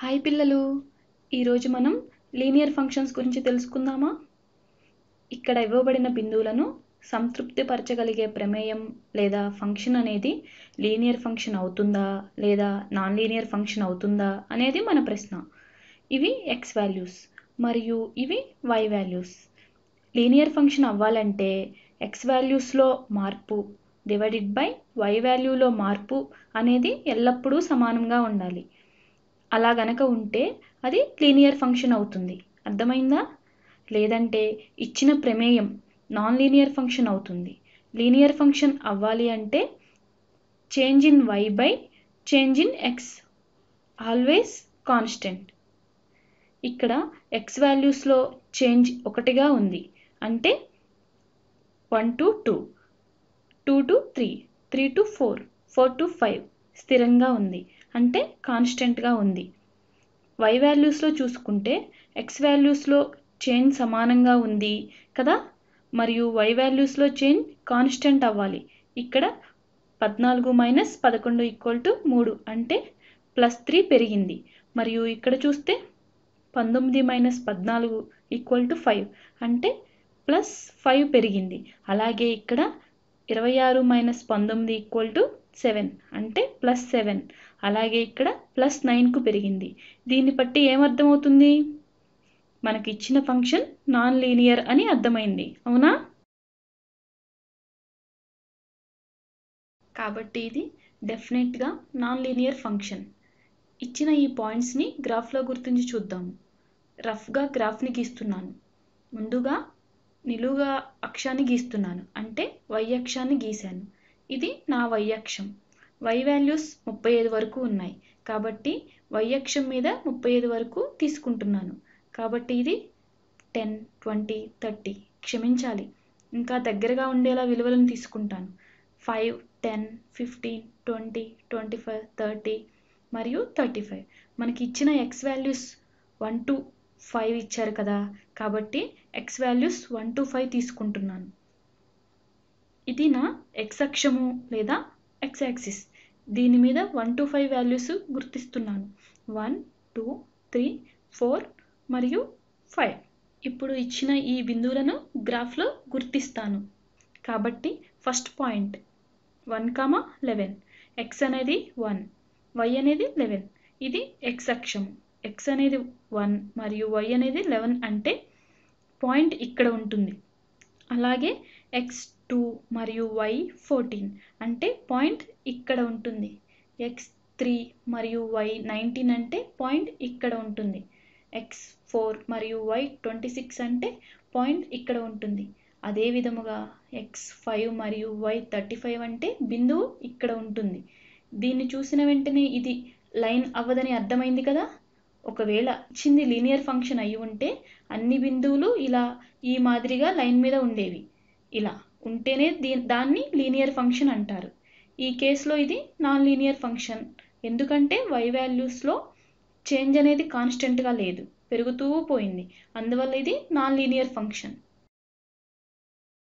Hi పిల్లలు, ఈరోజు మనం లీనియర్ ఫంక్షన్స్ గురించి తెలుసుకుందామా? ఇక్కడ ఇవ్వబడిన బిందువులను సంతృప్తిపరచగలిగే ప్రమేయం లేదా ఫంక్షన్ అనేది లీనియర్ ఫంక్షన్ అవుతుందా లేదా నాన్ లీనియర్ ఫంక్షన్ అవుతుందా అనేది మన ప్రశ్న. ఇవి x వాల్యూస్ మరియు ఇవి y వాల్యూస్. లీనియర్ ఫంక్షన్ అవ్వాలంటే x వాల్యూస్లో మార్పు డివైడెడ్ బై y వాల్యూలో మార్పు అనేది ఎల్లప్పుడూ సమానంగా ఉండాలి. అలా గనక ఉంటే అది లీనియర్ ఫంక్షన్ అవుతుంది. అర్థమైందా? లేదంటే ఇచ్చిన ప్రమేయం నాన్ లీనియర్ ఫంక్షన్ అవుతుంది. లీనియర్ ఫంక్షన్ అవ్వాలి అంటే change in y by change in x always constant. ఇక్కడ x వాల్యూస్లో చేంజ్ 1గా ఉంది అంటే 1 to 2, 2 to 3, 3 to 4, 4 to 5 స్థిరంగా ఉంది అంటే కాన్స్టెంట్గా ఉంది. y వాల్యూస్లో చూసుకుంటే x వాల్యూస్లో చేంజ్ సమానంగా ఉంది కదా, మరియు y వాల్యూస్లో చేంజ్ కాన్స్టెంట్ అవ్వాలి. ఇక్కడ 14 మైనస్ 11 = 3 అంటే +3 పెరిగింది. మరియు ఇక్కడ చూస్తే 19 మైనస్ 14 = 5 అంటే +5 పెరిగింది. అలాగే ఇక్కడ 26 మైనస్ 19 = 7 అంటే +7. అలాగే ఇక్కడ +9కు పెరిగింది. దీన్ని బట్టి ఏమర్థమవుతుంది? మనకి ఇచ్చిన ఫంక్షన్ నాన్ లీనియర్ అని అర్థమైంది, అవునా? కాబట్టి ఇది డెఫినెట్గా నాన్ లీనియర్ ఫంక్షన్. ఇచ్చిన ఈ పాయింట్స్ని గ్రాఫ్లో గుర్తించి చూద్దాము. రఫ్గా గ్రాఫ్ని గీస్తున్నాను. ముందుగా నిలువుగా అక్షాన్ని గీస్తున్నాను అంటే y అక్షాన్ని గీశాను. ఇది నా y అక్షం. y వాల్యూస్ 35 వరకు ఉన్నాయి కాబట్టి y అక్షం మీద 35 వరకు తీసుకుంటున్నాను. కాబట్టి ఇది 10, 20, 30. క్షమించాలి, ఇంకా దగ్గరగా ఉండేలా విలువలను తీసుకుంటాను. 5, 10, 15, 20, 25, 30 మరియు 35. మనకి ఇచ్చిన x వాల్యూస్ 1 to 5 ఇచ్చారు కదా, కాబట్టి x వాల్యూస్ 1 to 5 తీసుకుంటున్నాను. ఇది నా x అక్షము లేదా x యాక్సిస్. దీని మీద 1 to 5 వాల్యూస్ గుర్తిస్తున్నాను. 1, 2, 3, 4 మరియు 5. ఇప్పుడు ఇచ్చిన ఈ బిందువులను గ్రాఫ్లో గుర్తిస్తాను. కాబట్టి ఫస్ట్ పాయింట్ 1,11. x అనేది 1, y అనేది 11. ఇది x అక్షము. x అనేది 1 మరియు y అనేది 11 అంటే పాయింట్ ఇక్కడ ఉంటుంది. అలాగే x2 మరియు y 14 అంటే పాయింట్ ఇక్కడ ఉంటుంది. x3 మరియు y 19 అంటే పాయింట్ ఇక్కడ ఉంటుంది. x4 మరియు y 26 అంటే పాయింట్ ఇక్కడ ఉంటుంది. అదే విధముగా x5 మరియు y 35 అంటే బిందువు ఇక్కడ ఉంటుంది. దీన్ని చూసిన వెంటనే ఇది లైన్ అవ్వదని అర్థమైంది కదా. ఒకవేళ ఇచ్చింది లీనియర్ ఫంక్షన్ అయి ఉంటే అన్ని బిందువులు ఇలా ఈ మాదిరిగా లైన్ మీద ఉండేవి. ఇలా ఉంటేనే దాన్ని లీనియర్ ఫంక్షన్ అంటారు. ఈ కేసులో ఇది నాన్ లీనియర్ ఫంక్షన్, ఎందుకంటే y వాల్యూస్లో చేంజ్ అనేది కాన్స్టెంట్గా లేదు, పెరుగుతూ పోయింది. అందువల్ల ఇది నాన్ లీనియర్ ఫంక్షన్.